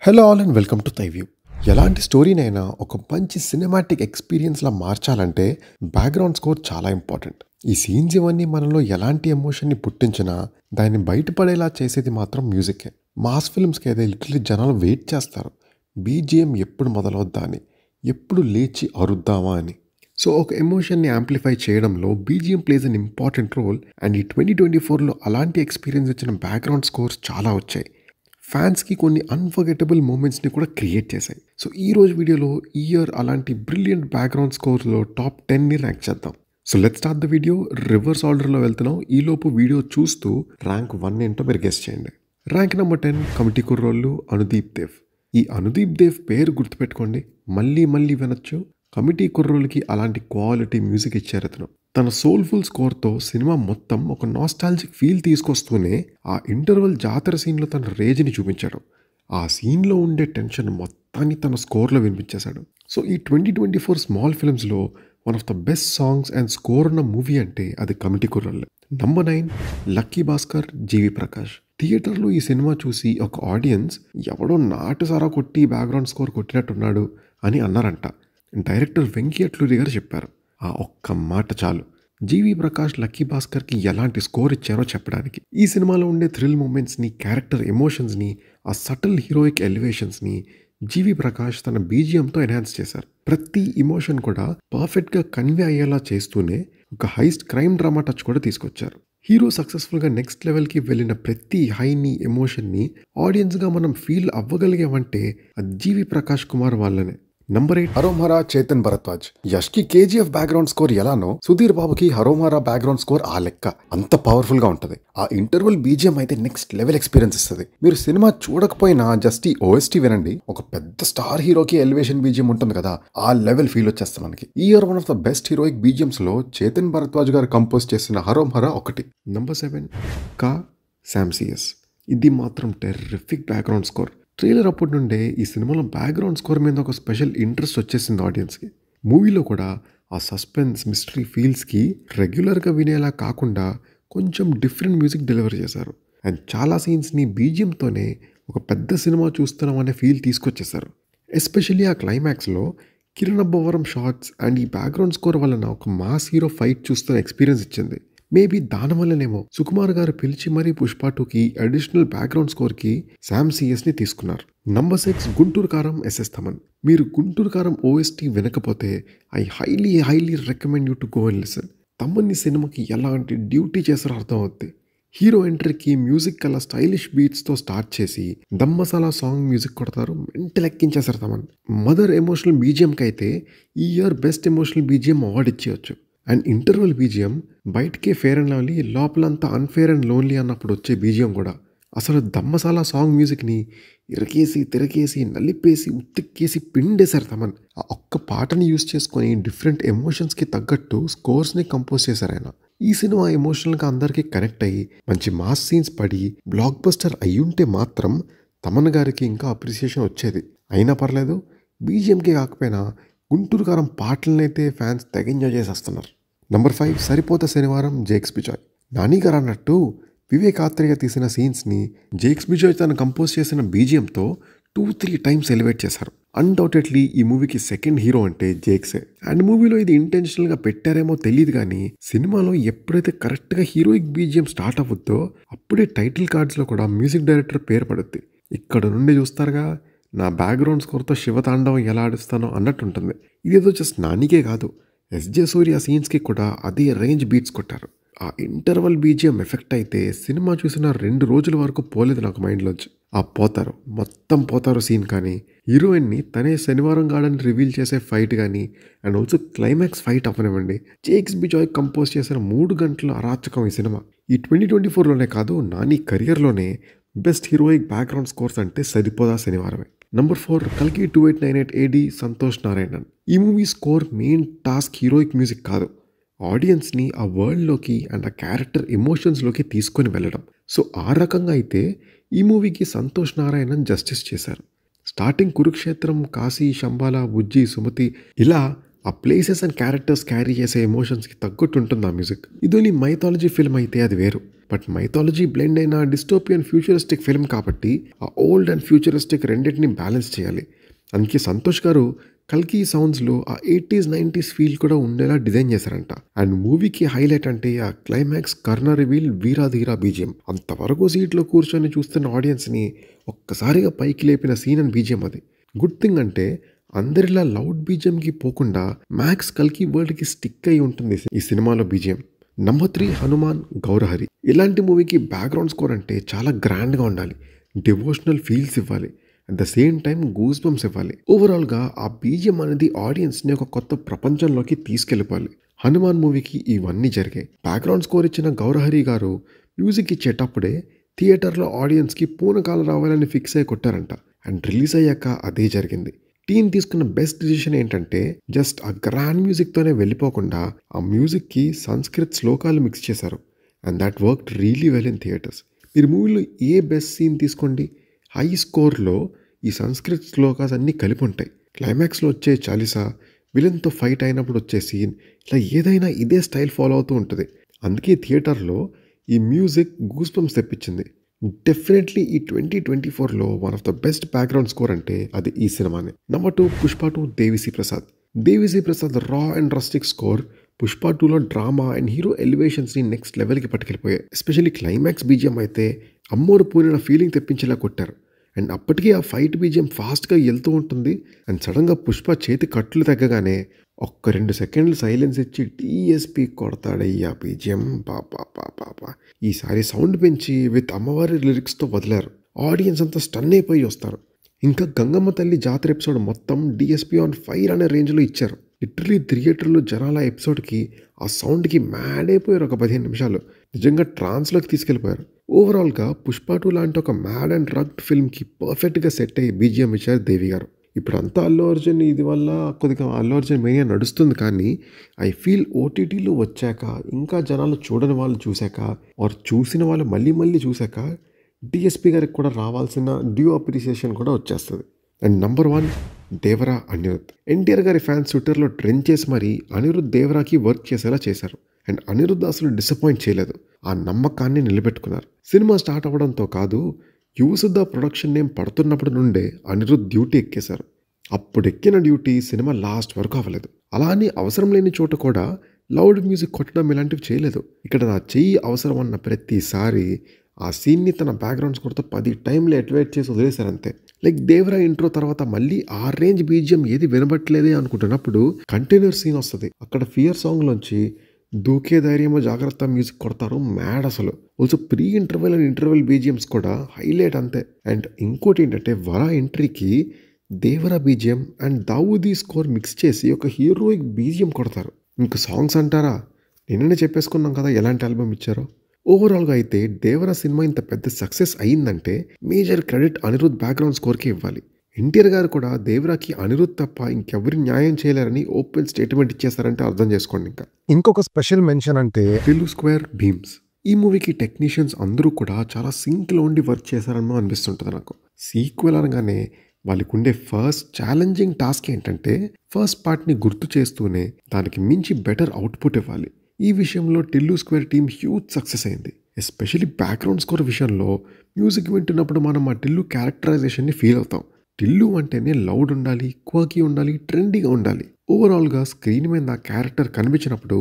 Hello all and welcome to thy view. ఎలాంటి స్టోరీనైనా ఒక మంచి సినిమాటిక్ ఎక్స్పీరియన్స్లా మార్చాలంటే బ్యాక్గ్రౌండ్ స్కోర్ చాలా ఇంపార్టెంట్. ఈ సీన్స్ ఇవన్నీ మనలో ఎలాంటి ఎమోషన్ని పుట్టించినా దాన్ని బయటపడేలా చేసేది మాత్రం మ్యూజికే. మాస్ ఫిల్మ్స్కి అయితే లిటరలీ జనాలు వెయిట్ చేస్తారు, బీజిఎం ఎప్పుడు మొదలవుద్దా అని, ఎప్పుడు లేచి అరుద్దామా అని. సో ఒక ఎమోషన్ని యాంప్లిఫై చేయడంలో BGM plays an important role. And ఈ 2024లో అలాంటి ఎక్స్పీరియన్స్ ఇచ్చిన బ్యాక్గ్రౌండ్ స్కోర్స్ చాలా వచ్చాయి. ఫ్యాన్స్కి కొన్ని అన్ఫర్గెటబుల్ మూమెంట్స్ని కూడా క్రియేట్ చేశాయి. సో ఈ రోజు వీడియోలో ఈ ఇయర్ అలాంటి బ్రిలియంట్ బ్యాక్గ్రౌండ్ స్కోర్లో టాప్ 10ని ర్యాంక్ చేద్దాం. So let's start the video. Reverse ఆర్డర్లో వెళ్తున్నాం. ఈలోపు వీడియో చూస్తూ ర్యాంక్ 1 ఏంటో మీరు గెస్ చేయండి. ర్యాంక్ నెంబర్ 10 కమిటీ కుర్రోళ్ళు అనుదీప్ దేవ్. ఈ అనుదీప్ దేవ్ పేరు గుర్తుపెట్టుకోండి, మళ్ళీ మళ్ళీ వినొచ్చు. కమిటీ కుర్రోళ్ళకి అలాంటి క్వాలిటీ మ్యూజిక్ ఇచ్చారు అతను. తన సోల్ఫుల్ స్కోర్తో సినిమా మొత్తం ఒక నాస్టాలజిక్ ఫీల్ తీసుకొస్తూనే ఆ ఇంటర్వెల్ జాతర సీన్లో తన రేజ్ని చూపించాడు. ఆ సీన్లో ఉండే టెన్షన్ మొత్తాన్ని తన స్కోర్లో వినిపించేశాడు. సో ఈ 2024 స్మాల్ ఫిల్మ్స్లో one of the best songs and score ఉన్న మూవీ అంటే అది committee Kurrollu. Number 9 lucky Bhaskar, G V Prakash. థియేటర్లో ఈ సినిమా చూసి ఒక ఆడియన్స్ ఎవడో నాటుసారా కొట్టి బ్యాక్గ్రౌండ్ స్కోర్ కొట్టినట్టున్నాడు అని అన్నారంట. డైరెక్టర్ వెంకీ అట్లూరి గారు చెప్పారు. ఆ ఒక్క మాట చాలు జీవి ప్రకాష్ లక్కీ భాస్కర్కి ఎలాంటి స్కోర్ ఇచ్చారో చెప్పడానికి. ఈ సినిమాలో ఉండే థ్రిల్ మూమెంట్స్ని, క్యారెక్టర్ ఎమోషన్స్ని, ఆ సటిల్ హీరోయిక్ ఎలివేషన్స్ని జీవి ప్రకాష్ తన బీజిఎంతో ఎన్హాన్స్ చేశారు. ప్రతి ఎమోషన్ కూడా పర్ఫెక్ట్గా కన్వే అయ్యేలా చేస్తూనే ఒక హైస్ట్ క్రైమ్ డ్రామా టచ్ కూడా తీసుకొచ్చారు. హీరో సక్సెస్ఫుల్గా నెక్స్ట్ లెవెల్కి వెళ్ళిన ప్రతి హైని, ఎమోషన్ని ఆడియన్స్గా మనం ఫీల్ అవ్వగలిగామంటే అది జీవి ప్రకాష్ కుమార్ వాళ్ళనే. నంబర్ 8 హరోమరా, చేతన్ భరద్వాజ్. యష్ కి కేజీఎఫ్ బ్యాక్గ్రౌండ్ స్కోర్ ఎలానో సుధీర్ బాబుకి హరోమరా బ్యాక్గ్రౌండ్ స్కోర్ ఆ లెక్క. అంత పవర్ఫుల్ గా ఉంటది. ఆ ఇంటర్వెల్ బీజిఎం అయితే నెక్స్ట్ లెవెల్ ఎక్స్పీరియన్స్ ఇస్తుంది. మీరు సినిమా చూడకపోయినా జస్ట్ ఈ ఓఎస్టీ వినండి, ఒక పెద్ద స్టార్ హీరోకి ఎలివేషన్ బీజిఎం ఉంటుంది కదా, ఆ లెవెల్ ఫీల్ వచ్చేస్తుంది మనకి. ఈ year one of the best heroic BGMs లో చేతన్ భరద్వాజ్ గారు కంపోజ్ చేసిన హరోమరా ఒకటి. నంబర్ 7 కా శామ్సియస్. ఇది మాత్రం టెర్రిఫిక్ బ్యాక్గ్రౌండ్ స్కోర్. ట్రైలర్ అప్పటి నుండే ఈ సినిమాలో బ్యాక్గ్రౌండ్ స్కోర్ మీద ఒక స్పెషల్ ఇంట్రెస్ట్ వచ్చేసింది ఆడియన్స్కి. మూవీలో కూడా ఆ సస్పెన్స్, మిస్టరీ ఫీల్స్కి రెగ్యులర్గా వినేలా కాకుండా కొంచెం డిఫరెంట్ మ్యూజిక్ డెలివర్ చేశారు. అండ్ చాలా సీన్స్ని బీజిఎంతోనే ఒక పెద్ద సినిమా చూస్తున్నాం అనే ఫీల్ తీసుకొచ్చేశారు. ఎస్పెషల్లీ ఆ క్లైమాక్స్లో కిరణ్ అబ్బవరం షార్ట్స్ అండ్ ఈ బ్యాక్గ్రౌండ్ స్కోర్ వలన ఒక మాస్ హీరో ఫైట్ చూస్తున్న ఎక్స్పీరియన్స్ ఇచ్చింది. మేబీ దానివల్లనేమో సుకుమార్ గారు పిలిచి మరీ పుష్ప 2కి అడిషనల్ బ్యాక్గ్రౌండ్ స్కోర్కి శామ్సియస్ని తీసుకున్నారు. నంబర్ 6 గుంటూరు కారం, ఎస్ఎస్ తమన్. మీరు గుంటూరు కారం ఓఎస్టీ వినకపోతే I highly recommend you to go and listen. తమన్ని సినిమాకి ఎలాంటి డ్యూటీ చేస్తారో అర్థం అవుద్ది. హీరో ఎంట్రీకి మ్యూజిక్ అలా స్టైలిష్ బీట్స్తో స్టార్ట్ చేసి దమ్ మసాలా సాంగ్ మ్యూజిక్ కొడతారు, మెంటల్ ఎక్కించేస్తారు తమన్. మదర్ ఎమోషనల్ బీజిఎంకి అయితే ఈ year best emotional BGM award ఇచ్చేయచ్చు. అండ్ ఇంటర్వెల్ బీజిఎం బయటకే ఫేర్ అండ్ లవ్లీ, లోపలంతా అన్ఫేర్ అండ్ లోన్లీ అన్నప్పుడు వచ్చే బీజిఎం కూడా. అసలు దమ్మసాలా సాంగ్ మ్యూజిక్ని ఇరకేసి, తిరగేసి, నలిపేసి, ఉత్తిక్కేసి పిండేశారు తమన్. ఆ ఒక్క పాటని యూజ్ చేసుకొని డిఫరెంట్ ఎమోషన్స్కి తగ్గట్టు స్కోర్స్ని కంపోజ్ చేశారు ఆయన. ఈ సినిమా ఎమోషనల్గా అందరికీ కనెక్ట్ అయ్యి మంచి మాస్ సీన్స్ పడి బ్లాక్ బస్టర్ అయ్యుంటే మాత్రం తమన్ గారికి ఇంకా అప్రిసియేషన్ వచ్చేది. అయినా పర్లేదు, బీజిఎంకి కాకపోయినా గుంటూరు కారం పాటలనైతే ఫ్యాన్స్ తెగ ఎంజాయ్ చేసేస్తున్నారు. నంబర్ 5 సరిపోతా శనివారం, జేక్స్ బిజాయ్. నాని గారు అన్నట్టు వివేక్ ఆత్రేయ తీసిన సీన్స్ని జేక్స్ బిజాయ్ తను కంపోజ్ చేసిన బీజిఎంతో 2-3 టైమ్స్ ఎలివేట్ చేశారు. అన్డౌటెడ్లీ ఈ మూవీకి సెకండ్ హీరో అంటే జేక్సే. అండ్ మూవీలో ఇది ఇంటెన్షనల్గా పెట్టారేమో తెలియదు కానీ సినిమాలో ఎప్పుడైతే కరెక్ట్గా హీరోయిక్ బీజిఎం స్టార్ట్ అవ్వద్దో అప్పుడే టైటిల్ కార్డ్స్లో కూడా మ్యూజిక్ డైరెక్టర్ పేరు పడుద్ది. ఇక్కడ నుండి చూస్తారుగా నా బ్యాక్గ్రౌండ్ స్కోర్తో శివతాండవం ఎలా ఆడిస్తానో అన్నట్టుంటుంది. ఇదేదో జస్ట్ నానికే కాదు, ఎస్జే సూర్య సీన్స్కి కూడా అదే రేంజ్ బీట్స్ కొట్టారు. ఆ ఇంటర్వల్ బీజిఎం ఎఫెక్ట్ అయితే సినిమా చూసిన 2 రోజుల వరకు పోలేదు నాకు మైండ్లోంచి. ఆ మొత్తం పోతారు సీన్ కానీ, హీరోయిన్ని తనే శనివారం గార్డెన్ రివీల్ చేసే ఫైట్ కానీ, అండ్ ఆల్సో క్లైమాక్స్ ఫైట్ అవ్వనివ్వండి. జేక్స్ బిజాయ్ కంపోజ్ చేసిన 3 గంటల అరాచకం ఈ సినిమా. ఈ 2024లోనే కాదు, నాని కెరియర్లోనే బెస్ట్ హీరోయిక్ బ్యాక్గ్రౌండ్ స్కోర్స్ అంటే సరిపోదా శనివారమే. నంబర్ 4 కల్కి 2898 AD సంతోష్ నారాయణన్. ఈ movie score main task heroic music కాదు, ఆడియన్స్ని ఆ వరల్డ్లోకి అండ్ ఆ క్యారెక్టర్ ఎమోషన్స్లోకి తీసుకొని వెళ్ళడం. సో ఆ రకంగా అయితే ఈ మూవీకి సంతోష్ నారాయణన్ జస్టిస్ చేశారు. స్టార్టింగ్ కురుక్షేత్రం, కాశీ, శంబాల, బుజ్జి, సుమతి ఇలా ఆ ప్లేసెస్ అండ్ క్యారెక్టర్స్ క్యారీ చేసే ఎమోషన్స్కి తగ్గట్టు ఉంటుంది ఆ మ్యూజిక్. ఇది మైథాలజీ ఫిల్మ్ అయితే అది వేరు. బట్ మైథాలజీ బ్లెండ్ అయిన డిస్టోపియన్ ఫ్యూచరిస్టిక్ ఫిల్మ్ కాబట్టి ఆ ఓల్డ్ అండ్ ఫ్యూచరిస్టిక్ రెండింటిని బ్యాలెన్స్ చేయాలి. అందుకే సంతోష్ గారు కల్కి సౌండ్స్లో ఆ 80s 90s ఫీల్ కూడా ఉండేలా డిజైన్ చేశారంట. అండ్ మూవీకి హైలైట్ అంటే ఆ క్లైమాక్స్ కర్ణ రివీల్ వీరాధీరా బీజియం. అంతవరకు సీట్లో కూర్చొని చూస్తున్న ఆడియన్స్ని ఒక్కసారిగా పైకి లేపిన సీన్ అండ్ బీజియం అది. గుడ్ థింగ్ అంటే అందరిలా లౌడ్ బీజియంకి పోకుండా మ్యాక్స్ కల్కి వరల్డ్కి స్టిక్ అయి ఉంటుంది ఈ సినిమాలో బీజియం. నంబర్ 3 హనుమాన్ గౌరహరి. ఇలాంటి మూవీకి బ్యాక్గ్రౌండ్ స్కోర్ అంటే చాలా గ్రాండ్గా ఉండాలి, డివోషనల్ ఫీల్స్ ఇవ్వాలి, at the same time goose bumps ఇవ్వాలి. ఓవరాల్గా ఆ బీజియం అనేది ఆడియన్స్ని ఒక కొత్త ప్రపంచంలోకి తీసుకెళ్ళిపోవాలి. హనుమాన్ మూవీకి ఇవన్నీ జరిగాయి. బ్యాక్గ్రౌండ్ స్కోర్ ఇచ్చిన గౌరహరి గారు మ్యూజిక్ ఇచ్చేటప్పుడే థియేటర్లో ఆడియన్స్కి పూనకాలు రావాలని ఫిక్స్ అయి కొట్టారంట. అండ్ రిలీజ్ అయ్యాక అదే జరిగింది. టీమ్ తీసుకున్న బెస్ట్ డిసిషన్ ఏంటంటే జస్ట్ ఆ గ్రాండ్ మ్యూజిక్తోనే వెళ్ళిపోకుండా ఆ మ్యూజిక్కి సంస్కృత్ శ్లోకాలు మిక్స్ చేశారు. And that worked really well in theatres. మీరు మూవీలో ఏ బెస్ట్ సీన్ తీసుకోండి, హై స్కోర్లో ఈ సంస్కృత్ శ్లోకాస్ అన్నీ కలిపి ఉంటాయి. క్లైమాక్స్లో వచ్చే చాలీసా, విలన్తో ఫైట్ అయినప్పుడు వచ్చే సీన్, ఇలా ఏదైనా ఇదే స్టైల్ ఫాలో అవుతూ ఉంటుంది. అందుకే థియేటర్లో ఈ మ్యూజిక్ గూస్ బంప్స్ తెప్పించింది. డెఫినెట్లీ ఈ 2024లో one of the best background score అంటే అది ఈ సినిమానే. నంబర్ 2 పుష్ప 2 దేవిశ్రీ ప్రసాద్. దేవిశ్రీ ప్రసాద్ రా అండ్ రస్టిక్ స్కోర్ పుష్ప 2లో డ్రామా అండ్ హీరో ఎలివేషన్స్ని నెక్స్ట్ లెవెల్కి పట్టుకెళ్ళిపోయాయి. ఎస్పెషల్లీ క్లైమాక్స్ బీజియం అయితే అమ్మోరు పూనిన ఫీలింగ్ తెప్పించేలా కొట్టారు. అండ్ అప్పటికీ ఆ ఫైట్ బీజియం ఫాస్ట్గా వెళ్తూ ఉంటుంది. అండ్ సడన్గా పుష్ప చేతి కట్లు తగ్గగానే ఒక్క 2 సెకండ్లు సైలెన్స్ ఇచ్చి డిఎస్పి కొడతాడయ్యా బీజియం. పాపా ఈసారి సౌండ్ పెంచి విత్ అమ్మవారి లిరిక్స్తో వదిలారు. ఆడియన్స్ అంతా స్టన్ అయిపోయి వస్తారు. ఇంకా గంగమ్మ తల్లి జాతర ఎపిసోడ్ మొత్తం డిఎస్పి ఆన్ ఫైర్ అనే రేంజ్లో ఇచ్చారు. లిటరలీ థియేటర్లో జనాల ఎపిసోడ్కి ఆ సౌండ్కి మ్యాడ్ అయిపోయారు. ఒక 15 నిమిషాలు నిజంగా ట్రాన్స్లోకి తీసుకెళ్ళిపోయారు. ఓవరాల్గా పుష్ప 2 లాంటి ఒక మ్యాడ్ అండ్ రగ్డ్ ఫిల్మ్కి పర్ఫెక్ట్గా సెట్ అయ్యి బీజిఎం ఇచ్చారు దేవి గారు. ఇప్పుడు అంతా అల్లు అర్జున్ ఇది వల్ల కొద్దిగా అల్లు అర్జున్ మేనియా నడుస్తుంది. కానీ ఐ ఫీల్ ఓటీటీలో వచ్చాక ఇంకా జనాలు చూడని వాళ్ళు చూశాక ఆర్ చూసిన వాళ్ళు మళ్ళీ చూశాక డిఎస్పి గారికి కూడా రావాల్సిన డ్యూ అప్రిసియేషన్ కూడా వచ్చేస్తుంది. And number 1 Devara Anirudh. ఎన్టీఆర్ గారి ఫ్యాన్స్ ట్విట్టర్లో ట్రెండ్ చేసి మరీ అనిరుద్ దేవరాకి వర్క్ చేసేలా చేశారు. అండ్ అనిరుద్ అసలు డిసప్పాయింట్ చేయలేదు. ఆ నమ్మకాన్ని నిలబెట్టుకున్నారు. సినిమా స్టార్ట్ అవ్వడంతో కాదు, యువసుద్ధ ప్రొడక్షన్ నేమ్ పడుతున్నప్పటి నుండే అనిరుద్ డ్యూటీ ఎక్కేశారు. అప్పుడు ఎక్కిన డ్యూటీ సినిమా లాస్ట్ వరకు అవ్వలేదు. అలా అని అవసరం లేని చోట కూడా లౌడ్ మ్యూజిక్ కొట్టడం ఇలాంటివి చేయలేదు. ఇక్కడ నా చెయ్యి అవసరం అన్న ప్రతిసారి ఆ సీన్ని తన బ్యాక్గ్రౌండ్ స్కోర్తో 10 టైంలు ఎట్వేట్ చేసి వదిలేశారు అంతే. లైక్ దేవరా ఇంట్రో తర్వాత మళ్ళీ ఆ రేంజ్ బీజియం ఏది వినబట్టలేదే అనుకుంటున్నప్పుడు కంటైనర్ సీన్ వస్తుంది. అక్కడ ఫియర్ సాంగ్లోంచి దూకే ధైర్యమో జాగ్రత్త మ్యూజిక్ కొడతారు. మ్యాడ్ అసలు. Also pre interval and interval BGMs కూడా హైలైట్ అంతే. అండ్ ఇంకోటి ఏంటంటే వరా ఎంట్రీకి Devara BGM and Daavudi score mix చేసి ఒక హీరోయిక్ బీజిఎం కొడతారు. ఇంక సాంగ్స్ అంటారా, నిన్ననే చెప్పేసుకున్నాం కదా ఎలాంటి ఆల్బమ్ ఇచ్చారో. ఓవరాల్గా అయితే దేవరా సినిమా ఇంత పెద్ద సక్సెస్ అయ్యిందంటే మేజర్ క్రెడిట్ అనిరుద్ బ్యాక్గ్రౌండ్ స్కోర్కే ఇవ్వాలి. ఎన్టీఆర్ గారు కూడా దేవరాకి అనిరుద్ తప్ప ఇంకెవరి న్యాయం చేయలేరని ఓపెన్ స్టేట్మెంట్ ఇచ్చేస్తారంటే అర్థం చేసుకోండి. ఇంకొక స్పెషల్ మెన్షన్ అంటే తెలుగు స్క్వేర్ భీమ్స్. ఈ మూవీకి టెక్నీషియన్స్ అందరూ కూడా చాలా సింక్లో ఉండి వర్క్ చేశారని అనిపిస్తుంటుంది నాకు. సీక్వెల్ అనగానే వాళ్ళకు ఉండే ఫస్ట్ ఛాలెంజింగ్ టాస్క్ ఏంటంటే ఫస్ట్ పార్ట్ని గుర్తు చేస్తూనే దానికి మించి బెటర్ అవుట్పుట్ ఇవ్వాలి. ఈ విషయంలో Tillu square team huge success అయింది. ఎస్పెషల్లీ బ్యాక్గ్రౌండ్ స్కోర్ విషయంలో మ్యూజిక్ వింటున్నప్పుడు మనం ఆ టిల్లు క్యారెక్టరైజేషన్ని ఫీల్ అవుతాం. టిల్లు అంటేనే లౌడ్ ఉండాలి, క్వర్కీ ఉండాలి, ట్రెండీగా ఉండాలి. ఓవరాల్గా స్క్రీన్ మీద ఆ క్యారెక్టర్ కనిపించినప్పుడు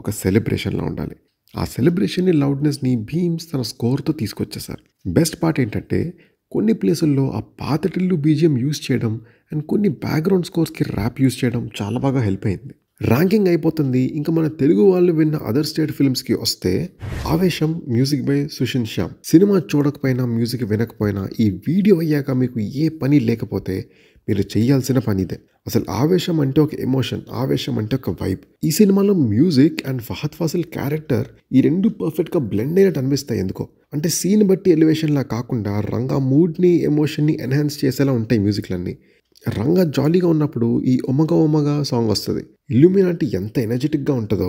ఒక సెలబ్రేషన్లా ఉండాలి. ఆ సెలబ్రేషన్ని లౌడ్నెస్ని భీమ్స్ తన స్కోర్తో తీసుకొచ్చేసారు. బెస్ట్ పార్ట్ ఏంటంటే కొన్ని ప్లేసుల్లో ఆ పాత టిల్లు బీజిఎం యూజ్ చేయడం అండ్ కొన్ని బ్యాక్గ్రౌండ్ స్కోర్స్కి ర్యాప్ యూజ్ చేయడం చాలా బాగా హెల్ప్ అయింది. ర్యాంకింగ్ అయిపోతుంది. ఇంకా మన తెలుగు వాళ్ళు విన్న అదర్ స్టేట్ ఫిల్మ్స్కి వస్తే ఆవేశం music by Sushin Shyam. Cinema చూడకపోయినా మ్యూజిక్ వినకపోయినా ఈ వీడియో అయ్యాక మీకు ఏ పని లేకపోతే మీరు చేయాల్సిన పని ఇదే. అసలు ఆవేశం అంటే ఒక ఎమోషన్, ఆవేశం అంటే ఒక వైబ్. ఈ సినిమాలో music and Fahadh Faasil character ఈ రెండు పర్ఫెక్ట్గా బ్లెండ్ అయినట్టు అనిపిస్తాయి ఎందుకో. అంటే సీన్ బట్టి ఎలివేషన్లా కాకుండా రంగా మూడ్ని ఎమోషన్ని ఎన్హాన్స్ చేసేలా ఉంటాయి మ్యూజిక్లన్నీ. రంగా జాలీగా ఉన్నప్పుడు ఈ ఒమగా సాంగ్ వస్తుంది. ఇల్యూమినాటి ఎంత ఎనర్జెటిక్గా ఉంటుందో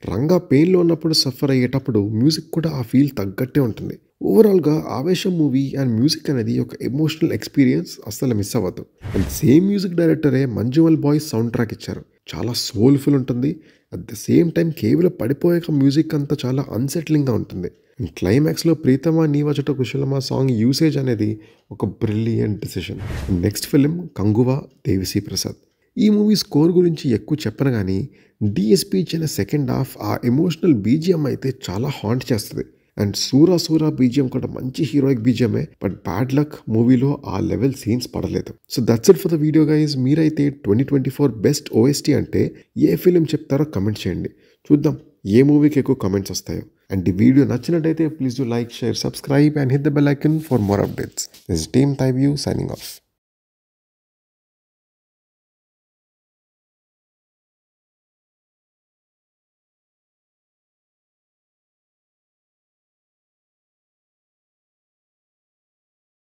రంగా పెయిన్లో ఉన్నప్పుడు సఫర్ అయ్యేటప్పుడు మ్యూజిక్ కూడా ఆ ఫీల్ తగ్గట్టే ఉంటుంది. ఓవరాల్గా ఆవేశం మూవీ అండ్ మ్యూజిక్ అనేది ఒక ఎమోషనల్ ఎక్స్పీరియన్స్, అస్సలు మిస్ అవ్వద్దు. అండ్ సేమ్ మ్యూజిక్ డైరెక్టరే మంజుమల్ బాయ్స్ సౌండ్ ట్రాక్ ఇచ్చారు. చాలా సోల్‌ఫుల్ ఉంటుంది. అట్ ద సేమ్ టైమ్ కేవ్‌లో పడిపోయాక మ్యూజిక్ అంతా చాలా అన్‌సెట్లింగ్‌గా ఉంటుంది. అండ్ క్లైమాక్స్‌లో 'ప్రీతమా నీవచట కుశలమా' సాంగ్ యూసేజ్ అనేది ఒక brilliant decision. Next film 'Kanguva' Devi Sri Prasad. ఈ మూవీ స్కోర్ గురించి ఎక్కువ చెప్పను గానీ, డీఎస్‌పీ ఇచ్చిన సెకండ్ హాఫ్ ఆ ఎమోషనల్ బీజీఎం అయితే చాలా హాంట్ చేస్తది. అండ్ 'సూరా సూరా' బీజీఎం కూడా మంచి హీరోయిక్ బీజీఎమే. బట్ బ్యాడ్ లక్ మూవీలో ఆ లెవెల్ సీన్స్ పడలేదు. So that's it for the video guys. మీరైతే 2024 బెస్ట్ ఓఎస్టీ అంటే ఏ ఫిల్మ్ చెప్తారో కమెంట్ చేయండి. చూద్దాం ఏ మూవీకి ఎక్కువ కమెంట్స్ వస్తాయో. అండ్ ఈ వీడియో నచ్చినట్టయితే please do like, share, subscribe and hit the bell icon for more updates. This is team thy view signing of.